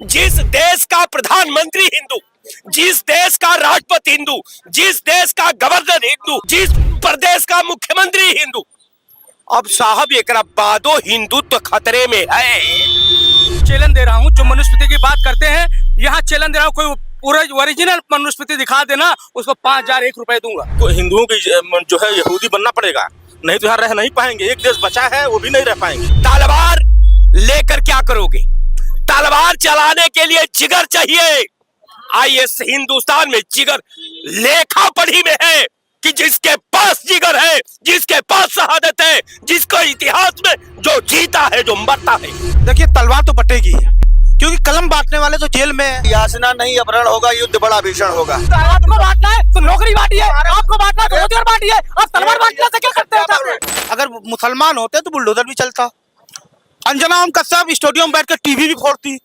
जिस देश का प्रधानमंत्री हिंदू, जिस देश का राष्ट्रपति हिंदू, जिस देश का गवर्नर हिंदू, जिस प्रदेश का मुख्यमंत्री हिंदू, अब साहब एक बादो हिंदुत्व खतरे में है। चैलेंज दे रहा हूँ, जो मनुस्मृति की बात करते हैं, यहाँ चैलेंज दे रहा हूँ, कोई पूरा ओरिजिनल मनुस्मृति दिखा देना, उसको 5,001 रुपए दूंगा। तो हिंदुओं की जो है यहूदी बनना पड़ेगा, नहीं तो यहाँ रह नहीं पाएंगे। एक देश बचा है, वो भी नहीं रह पाएंगे। तलवार लेकर क्या करोगे? तलवार चलाने के लिए जिगर चाहिए। आईएस हिंदुस्तान में जिगर लेखा पढ़ी में है कि जिसके पास जिगर है, जिसके पास शहादत है, जिसको इतिहास में जो जीता है, जो मरता है। देखिए, तलवार तो बटेगी, क्योंकि कलम बांटने वाले तो जेल में है। याचना नहीं, अपहरण होगा, युद्ध बड़ा भीषण होगा। आपको बांटना है तो नौकरी बांटिए, आपको बांटना है तो रोजगार बांटिए, आप तलवार बांटने से क्या करते हैं? अगर मुसलमान होते तो बुलडोजर भी चलता। अंजना ओम कश्यप स्टूडियो में बैठ कर टीवी भी फोड़ती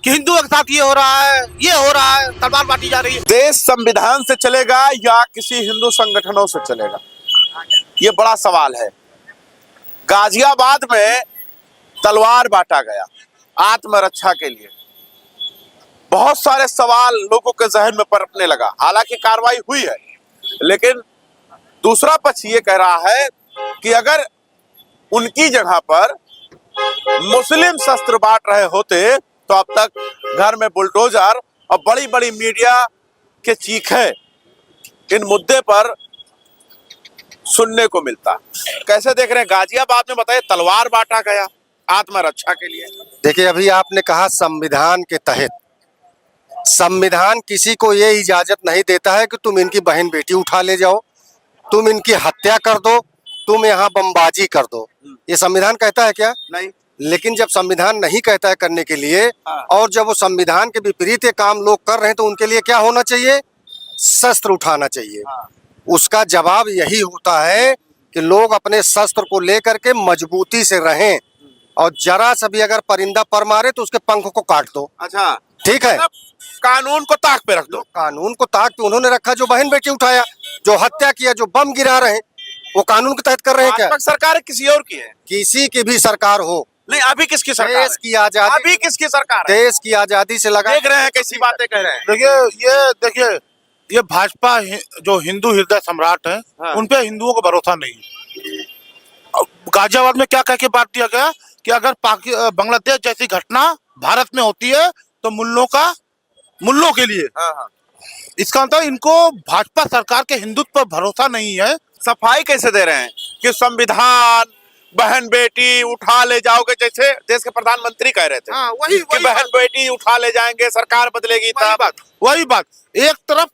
कि हिंदुओं के साथ ये हो रहा है, ये हो रहा है, तलवार बांटी जा रही है। देश संविधान से चलेगा या किसी हिंदू संगठनों से चलेगा, ये बड़ा सवाल है। गाजियाबाद में तलवार बांटा गया आत्मरक्षा के लिए। बहुत सारे सवाल लोगों के जहन में पनपने लगा। हालांकि कार्रवाई हुई है, लेकिन दूसरा पक्ष ये कह रहा है कि अगर उनकी जगह पर मुस्लिम शस्त्र बांट रहे होते तो अब तक घर में बुलडोजर और बड़ी बड़ी मीडिया के चीखें इन मुद्दे पर सुनने को मिलता। कैसे देख रहे हैं गाजियाबाद में? बताइए, तलवार बांटा गया आत्मरक्षा के लिए। देखिए, अभी आपने कहा संविधान के तहत, संविधान किसी को ये इजाजत नहीं देता है कि तुम इनकी बहन बेटी उठा ले जाओ, तुम इनकी हत्या कर दो, तुम यहाँ बमबाजी कर दो। ये संविधान कहता है क्या? नहीं। लेकिन जब संविधान नहीं कहता है करने के लिए, और जब वो संविधान के विपरीत ये काम लोग कर रहे हैं, तो उनके लिए क्या होना चाहिए? शस्त्र उठाना चाहिए। उसका जवाब यही होता है कि लोग अपने शस्त्र को लेकर के मजबूती से रहें, और जरा सा भी अगर परिंदा पर मारे तो उसके पंख को काट दो। अच्छा, ठीक है, कानून को ताक पे रख दो। कानून को ताक पे उन्होंने रखा। जो बहन बेटी उठाया, जो हत्या किया, जो बम गिरा रहे हैं, वो कानून के तहत कर रहे हैं क्या? सरकार किसी और की है? किसी की भी सरकार हो, नहीं, अभी किसकी सरकार देश की आजादी, अभी किसकी सरकार है? देश की आजादी से लगा। देख रहे हैं कैसी बातें कह रहे हैं। देखिए, ये भाजपा जो हिंदू हृदय सम्राट है, उन पे हिंदुओं को भरोसा नहीं है। गाजियाबाद में क्या कह के बात दिया गया कि अगर बांग्लादेश जैसी घटना भारत में होती है तो मुल्लों के लिए। इसका मतलब इनको भाजपा सरकार के हिंदुत्व पर भरोसा नहीं है। सफाई कैसे दे रहे हैं कि संविधान, बहन बेटी उठा ले जाओगे, जैसे देश के प्रधानमंत्री कह रहे थे। वही कि बहन बेटी उठा ले जाएंगे, सरकार बदलेगी। वही बात। एक तरफ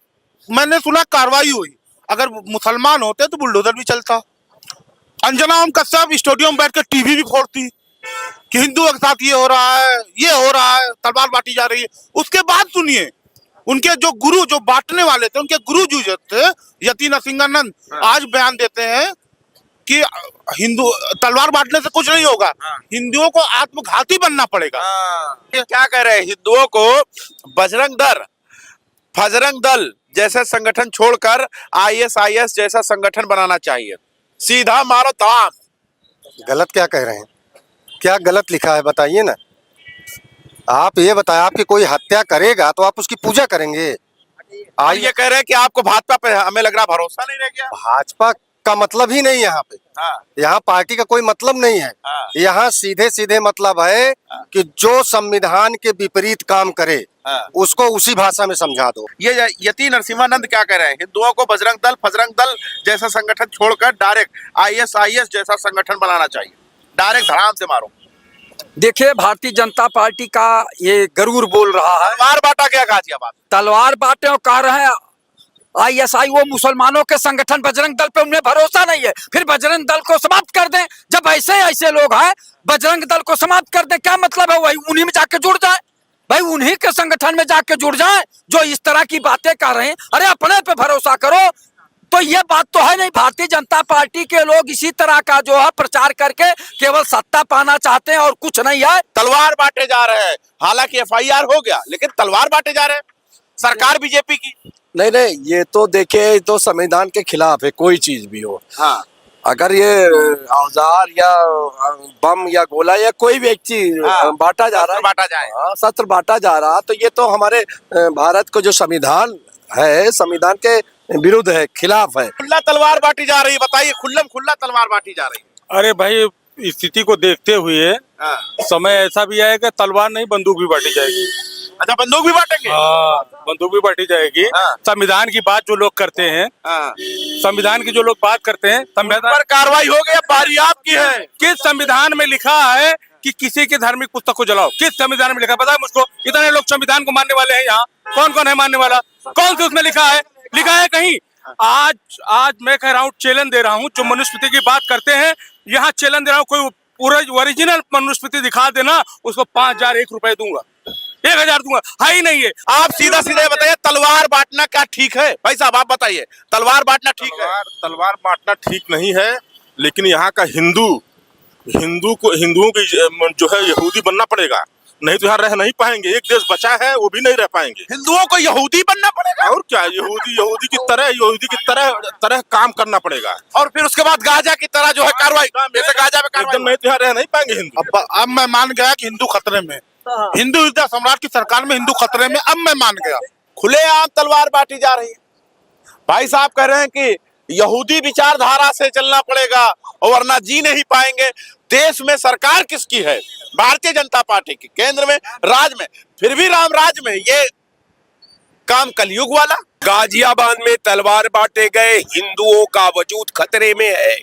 मैंने सुना कार्रवाई हुई, अगर मुसलमान होते तो बुलडोजर भी चलता। अंजना ओम कश्यप स्टूडियो में बैठ कर टीवी भी फोड़ती कि हिंदुओं के साथ ये हो रहा है, ये हो रहा है, तलवार बांटी जा रही है। उसके बाद सुनिए, उनके जो गुरु, जो बांटने वाले थे, उनके गुरु जो थे यति नरसिंहानंद, आज बयान देते हैं कि हिंदू तलवार बांटने से कुछ नहीं होगा, हिंदुओं को आत्मघाती बनना पड़ेगा। क्या कह रहे हैं? हिंदुओं को बजरंग दल जैसे संगठन छोड़कर आईएसआईएस जैसा संगठन बनाना चाहिए। सीधा मारो तमाम। गलत क्या कह रहे हैं? क्या गलत लिखा है बताइए ना। आप ये बताएं, आपकी कोई हत्या करेगा तो आप उसकी पूजा करेंगे। और ये कह रहे हैं कि आपको भाजपा पे, हमें लग रहा भरोसा नहीं रह गया। भाजपा का मतलब ही नहीं यहाँ पे। यहाँ पार्टी का कोई मतलब नहीं है। यहाँ सीधे सीधे मतलब है कि जो संविधान के विपरीत काम करे उसको उसी भाषा में समझा दो। ये यति नरसिम्हानंद क्या कह रहे हैं? हिंदुओं को बजरंग दल जैसा संगठन छोड़कर डायरेक्ट आईएसआईएस जैसा संगठन बनाना चाहिए। डायरेक्ट धड़ाम से मारो। देखिए, भारतीय जनता पार्टी का ये गरूर बोल रहा है। तलवार बांटा गया गाजियाबाद। तलवार बांटे और कह रहे हैं आईएसआई वो मुसलमानों के संगठन, बजरंग दल पे उन्हें भरोसा नहीं है। फिर बजरंग दल को समाप्त कर दें। जब ऐसे लोग हैं, बजरंग दल को समाप्त कर दें, क्या मतलब है? वही उन्हीं में जाके जुड़ जाए, भाई उन्हीं के संगठन में जाके जुड़ जाए जो इस तरह की बातें कर रहे हैं। अरे अपने पे भरोसा करो। तो ये बात तो है नहीं। भारतीय जनता पार्टी के लोग इसी तरह का जो है प्रचार करके केवल सत्ता पाना चाहते हैं और कुछ नहीं है। तलवार बांटे जा रहे हैं। हालांकि एफआईआर हो गया, लेकिन तलवार बांटे जा रहे हैं। सरकार बीजेपी की। नहीं, ये तो देखिए, तो संविधान के खिलाफ है, कोई चीज भी हो। अगर ये औजार या बम या गोला या कोई व्यक्ति बांटा जा रहा है, बांटा जाए। शस्त्र बांटा जा रहा, तो ये तो हमारे भारत को जो संविधान है, संविधान के विरुद्ध है, खिलाफ है। खुला तलवार बांटी जा रही है, बताइए, खुल्लम खुल्ला तलवार बांटी जा रही है। अरे भाई, स्थिति को देखते हुए समय ऐसा भी आएगा तलवार नहीं बंदूक भी बांटी जाएगी। अच्छा, बंदूक भी बांटेंगे? हाँ, बंदूक भी बांटी जाएगी। संविधान की बात जो लोग करते हैं, संविधान की जो लोग बात करते हैं, संविधान पर कार्रवाई हो गई, अब बारी आपकी है। किस संविधान में लिखा है कि किसी की धार्मिक पुस्तक को जलाओ? किस संविधान में लिखा है पता है मुझको? इतने लोग संविधान को मानने वाले हैं यहाँ, कौन कौन है मानने वाला? कौन से उसमें लिखा है? लिखा है कहीं? आज मैं कह रहा हूँ, चैलेंज दे रहा हूँ, जो मनुस्मृति की बात करते हैं, यहाँ चैलेंज दे रहा हूँ, कोई पूरा ओरिजिनल मनुस्मृति दिखा देना, उसको 5,000 1 रुपए दूंगा, 1,000 दूंगा। है ही नहीं है। आप सीधा सीधा बताइए, तलवार बांटना क्या ठीक है? भाई साहब आप बताइए, तलवार बांटना ठीक है? तलवार बांटना ठीक नहीं है, लेकिन यहाँ का हिंदुओं की जो है यहूदी बनना पड़ेगा, नहीं तो यहाँ रह नहीं पाएंगे। एक देश बचा है, वो भी नहीं रह पाएंगे। हिंदुओं को यहूदी बनना पड़ेगा? और क्या, यहूदी की तरह काम करना पड़ेगा। और फिर उसके बाद गाजा की तरह जो है कार्रवाई, जैसे गाजा में एकदम, नहीं तो यहाँ रह नहीं पाएंगे हिंदू। अब मैं मान गया कि हिंदू खतरे में, हिंदू युद्ध सम्राट की सरकार में हिंदू खतरे में, अब मैं मान गया। खुलेआम तलवार बांटी जा रही है। भाई साहब कह रहे हैं कि यहूदी विचारधारा से चलना पड़ेगा और वरना जी नहीं पाएंगे। देश में सरकार किसकी है? भारतीय जनता पार्टी की, केंद्र में, राज्य में, फिर भी राम राज्य में ये काम कलयुग वाला। गाजियाबाद में तलवार बांटे गए, हिंदुओं का वजूद खतरे में है।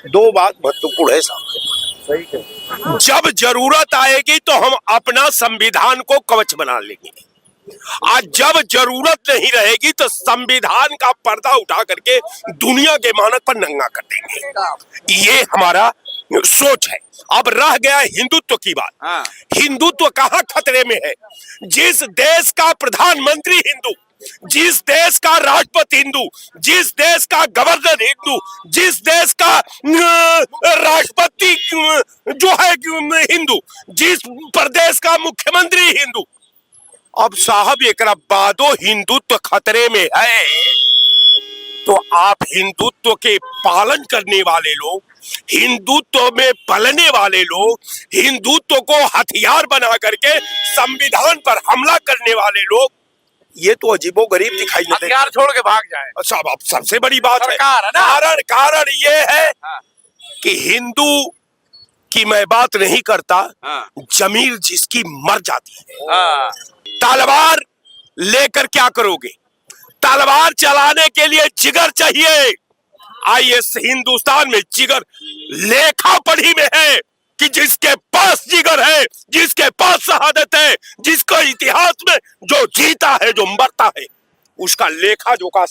दो बात महत्वपूर्ण है साहब, जब जरूरत आएगी तो हम अपना संविधान को कवच बना लेंगे, आज जब जरूरत नहीं रहेगी तो संविधान का पर्दा उठा करके दुनिया के मानक पर नंगा कर देंगे। ये हमारा सोच है। अब रह गया हिंदुत्व की बात। हिंदुत्व कहाँ खतरे में है? जिस देश का प्रधानमंत्री हिंदू, जिस देश का राष्ट्रपति हिंदू, जिस देश का गवर्नर हिंदू, जिस देश का राष्ट्रपति जो है हिंदू, जिस प्रदेश का मुख्यमंत्री हिंदू, अब साहब एक बादो हिंदुत्व खतरे में है, तो आप हिंदुत्व के पालन करने वाले लोग, हिंदुत्व में पलने वाले लोग, हिंदुत्व को हथियार बना करके संविधान पर हमला करने वाले लोग, ये तो अजीबोगरीब दिखाई देते हैं। हथियार छोड़ के भाग जाए। साहब अब सबसे बड़ी बात है, सरकार कारण ये है कि हिंदू की मैं बात नहीं करता, जमीर जिसकी मर जाती है। तलवार लेकर क्या करोगे? तलवार चलाने के लिए जिगर चाहिए। आइए हिंदुस्तान में जिगर लेखा पढ़ी में है कि जिसके पास जिगर है, जिसके पास शहादत है, जिसको इतिहास में जो जीता है, जो मरता है, उसका लेखा जोखा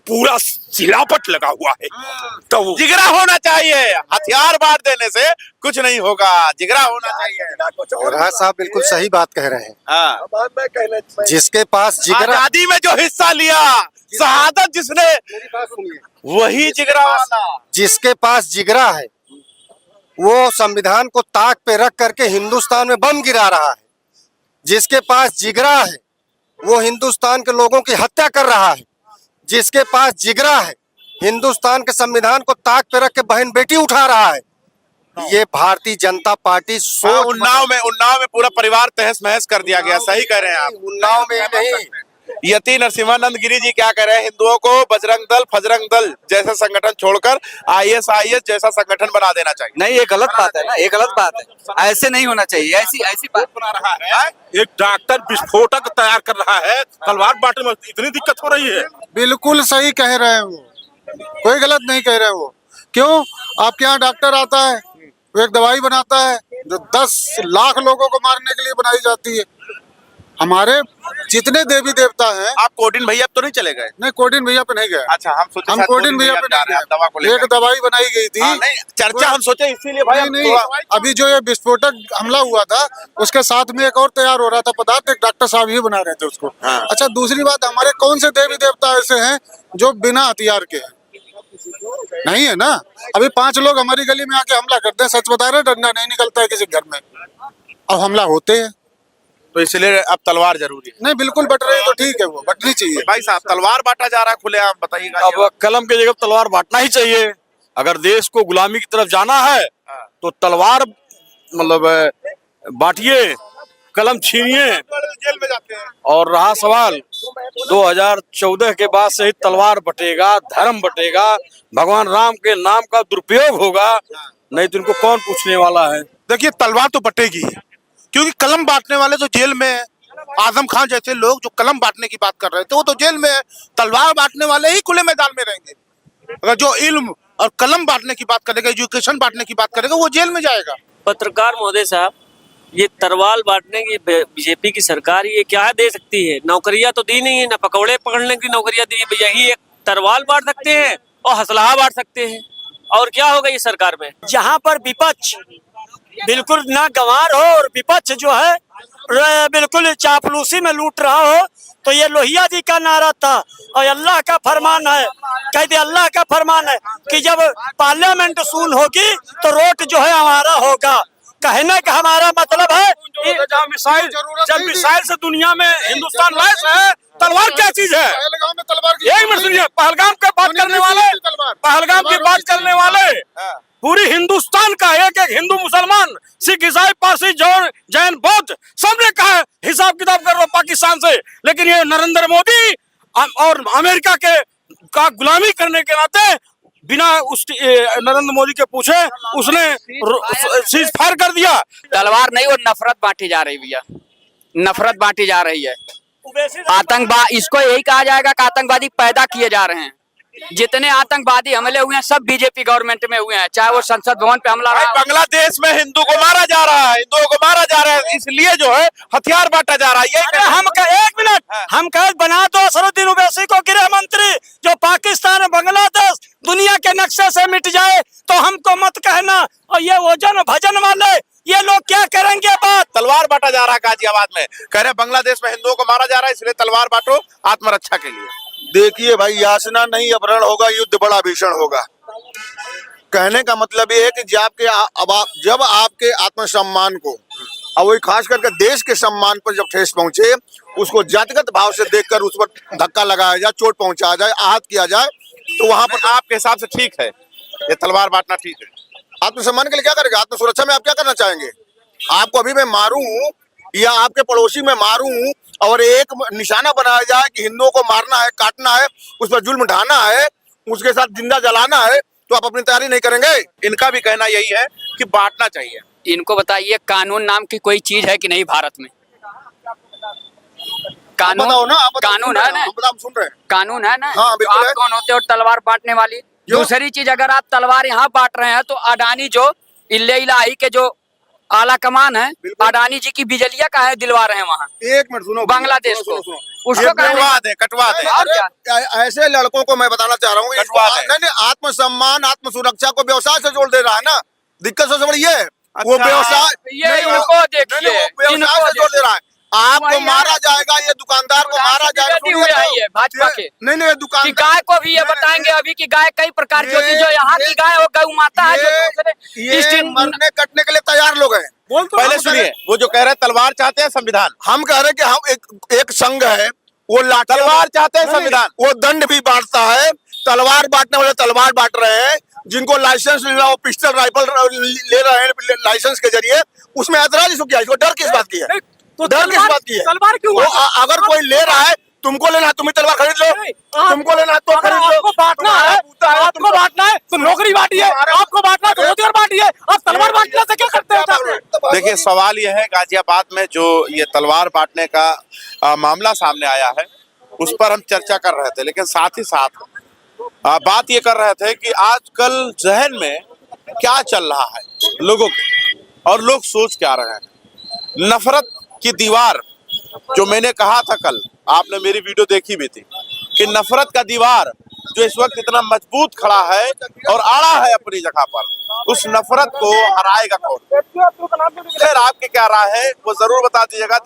पूरा सिलापट लगा हुआ है। तो जिगरा होना चाहिए, हथियार बांट देने से कुछ नहीं होगा, जिगरा होना चाहिए। राज साहब बिल्कुल सही बात कह रहे हैं। जिसके पास जिगरा, आजादी में जो हिस्सा लिया, शहादत जिसने, वही जिगरा वाला। जिसके पास जिगरा है वो संविधान को ताक पे रख करके हिंदुस्तान में बम गिरा रहा है। जिसके पास जिगरा है वो हिंदुस्तान के लोगों की हत्या कर रहा है। जिसके पास जिगरा है हिंदुस्तान के संविधान को ताक पे रख के बहन बेटी उठा रहा है। ये भारतीय जनता पार्टी सोच। उन्नाव में पूरा परिवार तहस नहस कर दिया गया। सही कह रहे हैं आप। उन्नाव में ही नहीं, यति नरसिम्हानंद गिरी जी क्या कह रहे हैं? हिंदुओं को बजरंग दल, फजरंग दल जैसा संगठन छोड़कर ISIS जैसा संगठन बना देना चाहिए। नहीं, ये गलत बात है ना, ये गलत बात है। ऐसे नहीं होना चाहिए, ऐसी बात बना रहा है। एक डॉक्टर विस्फोटक तैयार कर रहा है, तलवार बांटने में इतनी दिक्कत हो रही है। बिल्कुल सही कह रहे हैं वो, कोई गलत नहीं कह रहे वो। क्यों? आपके यहाँ डॉक्टर आता है, वो एक दवाई बनाता है जो 10 लाख लोगों को मारने के लिए बनाई जाती है। हमारे जितने देवी देवता हैं। आप कोडिन भैया तो नहीं चले गए? नहीं, कोडिन भैया पे नहीं गए। अच्छा, हम कोडिन भैया पे नहीं गए। एक दवाई बनाई गई थी। नहीं, चर्चा हम सोचे इसीलिए भाई। नहीं, अभी जो ये विस्फोटक हमला हुआ था उसके साथ में एक और तैयार हो रहा था पदार्थ, एक डॉक्टर साहब ही बना रहे थे उसको। अच्छा, दूसरी बात, हमारे कौन से देवी देवता ऐसे हैं जो बिना हथियार के हैं? नहीं है ना। अभी 5 लोग हमारी गली में आके हमला करते हैं, सच बता रहे, डंडा नहीं निकलता है किसी घर में, अब हमला होते हैं। तो इसलिए अब तलवार जरूरी है। नहीं, बिल्कुल बट रही तो ठीक है, वो बटनी चाहिए। भाई साहब, तलवार बांटा जा रहा है खुलेआम, बताइएगा। अब कलम की जगह तलवार बांटना ही चाहिए। अगर देश को गुलामी की तरफ जाना है तो तलवार मतलब बांटिए, कलम छीनिए। जेल में जाते हैं। और रहा सवाल 2014 के बाद से ही तलवार बटेगा, धर्म बटेगा, भगवान राम के नाम का दुरुपयोग होगा, नहीं तो इनको कौन पूछने वाला है। देखिए तलवार तो बटेगी, क्योंकि कलम बांटने वाले तो जेल में है। आजम खान जैसे लोग जो कलम बांटने की बात कर रहे थे वो तो जेल में है। तलवार बांटने वाले ही खुले मैदान में रहेंगे। अगर जो इल्म और कलम बांटने की बात करेगा, एजुकेशन बांटने की बात करेगा, वो जेल में जाएगा। पत्रकार महोदय साहब, ये तलवार बांटने की बीजेपी की सरकार ये क्या दे सकती है? नौकरियां तो दी नहीं है, ना पकौड़े पकड़ने की नौकरियां दी है। यही एक तलवार बांट सकते हैं और हसलाहा बांट सकते हैं, और क्या होगा ये सरकार में? जहाँ पर विपक्ष बिल्कुल ना गंवार हो और विपक्ष जो है बिल्कुल चापलूसी में लूट रहा हो, तो ये लोहिया जी का नारा था और अल्लाह का फरमान है, कहते अल्लाह का फरमान है कि जब पार्लियामेंट सून होगी तो रोट जो है हमारा होगा। कहने का हमारा मतलब है जब मिसाइल से दुनिया में हिंदुस्तान लैस है, तलवार क्या चीज है? यही मत सुनिए, पहलगाम की बात करने वाले, पहलगाम की बात करने वाले पूरी हिंदुस्तान का एक एक हिंदू, मुसलमान, सिख, ईसाई, पारसी, जैन, बौद्ध सबने कहा है हिसाब किताब कर लो पाकिस्तान से। लेकिन ये नरेंद्र मोदी और अमेरिका के का गुलामी करने के नाते बिना उस नरेंद्र मोदी के पूछे उसने सीज फायर कर दिया। तलवार नहीं, वो नफरत बांटी जा रही भैया, नफरत बांटी जा रही है। आतंकवाद, इसको यही कहा जाएगा कि आतंकवादी पैदा किए जा रहे हैं। जितने आतंकवादी हमले हुए हैं सब बीजेपी गवर्नमेंट में हुए हैं, चाहे वो संसद भवन पे हमला रहा। बांग्लादेश में हिंदू को मारा जा रहा है, हिंदुओं को मारा जा रहा है, इसलिए जो है हथियार बांटा जा रहा है। अरे हम एक मिनट, हम कह बना दो असरुद्दीन ओवैसी को गृह मंत्री, जो पाकिस्तान और बांग्लादेश दुनिया के नक्शे से मिट जाए, तो हमको मत कहना। और ये वजन भजन वाले ये लोग क्या करेंगे? बात तलवार बांटा जा रहा है गाजियाबाद में, कह रहे बांग्लादेश में हिंदुओं को मारा जा रहा है, इसलिए तलवार बांटो आत्मरक्षा के लिए। देखिए भाई, याचना नहीं अपहरण होगा, युद्ध बड़ा भीषण होगा। कहने का मतलब ये है कि जब आपके आत्मसम्मान को और वही खास करके देश के सम्मान पर जब ठेस पहुंचे, उसको जातिगत भाव से देखकर उस पर धक्का लगाया जाए, चोट पहुंचाया जाए, आहत किया जाए, तो वहां पर आपके हिसाब से ठीक है ये तलवार बांटना? ठीक है। आत्मसम्मान के लिए क्या करेगा? आत्मसुरक्षा में आप क्या करना चाहेंगे? आपको अभी मैं मारूं या आपके पड़ोसी में मारूं और एक निशाना बनाया जाए कि हिंदुओं को मारना है, काटना है, उस पर जुल्म ढाना है, उसके साथ जिंदा जलाना है, तो आप अपनी तैयारी नहीं करेंगे? इनका भी कहना यही है कि बांटना चाहिए। इनको बताइए, कानून नाम की कोई चीज है कि नहीं भारत में? कानून बताओ ना, आप कानून है ना? हम सुन रहे हैं। कानून है ना? हाँ, बिल्कुल आप है। कौन होते हो तलवार बांटने वाली? दूसरी चीज, अगर आप तलवार यहाँ बांट रहे हैं तो अडानी जो इलाही के जो आला कमान है, अडानी जी की बिजलियां का है दिलवा रहे हैं वहाँ। एक मिनट सुनो, बांग्लादेश को उसको कटवा दे। ऐसे लड़कों को मैं बताना चाह रहा हूँ, नहीं, आत्मसम्मान, आत्मसुरक्षा को व्यवसाय से जोड़ दे रहा है ना। दिक्कत सबसे बड़ी ये वो व्यवसाय, इनको देखिए, व्यवसाय से जोड़ दे रहा है। आपको मारा जाएगा, ये दुकानदार को मारा जाएगा, भाजपा के नहीं दुकान गाय को भी ये बताएंगे अभी कि गाय कई प्रकार की होती है, जो यहाँ की गाय वो गौ माता है, ये मरने कटने के लिए तैयार लोग हैं। पहले सुनिए, वो जो कह रहे हैं तलवार चाहते हैं संविधान, हम कह रहे हैं कि हम एक संघ है, वो तलवार चाहते हैं संविधान, वो दंड भी बांटता है। तलवार बांटने वाले तलवार बांट रहे हैं, जिनको लाइसेंस मिला वो पिस्टल राइफल ले रहे हैं लाइसेंस के जरिए, उसमें ऐतराज इसको क्या है? इसको डर किस बात की है? तो डर किस बात की है? तलवार क्यों? अगर कोई ले रहा है, तुमको लेना है, तुम ही तलवार खरीद लो, तुमको लेना है तो खरीद लो। आपको बांटना है, आपको बांटना है तो नौकरी बांटिए, आपको बांटना है तो रोजगार बांटिए। आप तलवार बांटने से क्या करते हैं? देखिए सवाल यह है, गाजियाबाद में जो ये तलवार बांटने का मामला सामने आया है, उस पर हम चर्चा कर रहे थे, लेकिन साथ ही साथ बात ये कर रहे थे कि आजकल जहन में क्या चल रहा है लोगों के, और लोग सोच क्या रहे हैं। नफरत की दीवार, जो मैंने कहा था कल, आपने मेरी वीडियो देखी भी थी, कि नफरत का दीवार जो इस वक्त इतना मजबूत खड़ा है और आड़ा है अपनी जगह पर, उस नफरत को हराएगा कौन? खैर, आपकी क्या राय है वो जरूर बता दीजिएगा।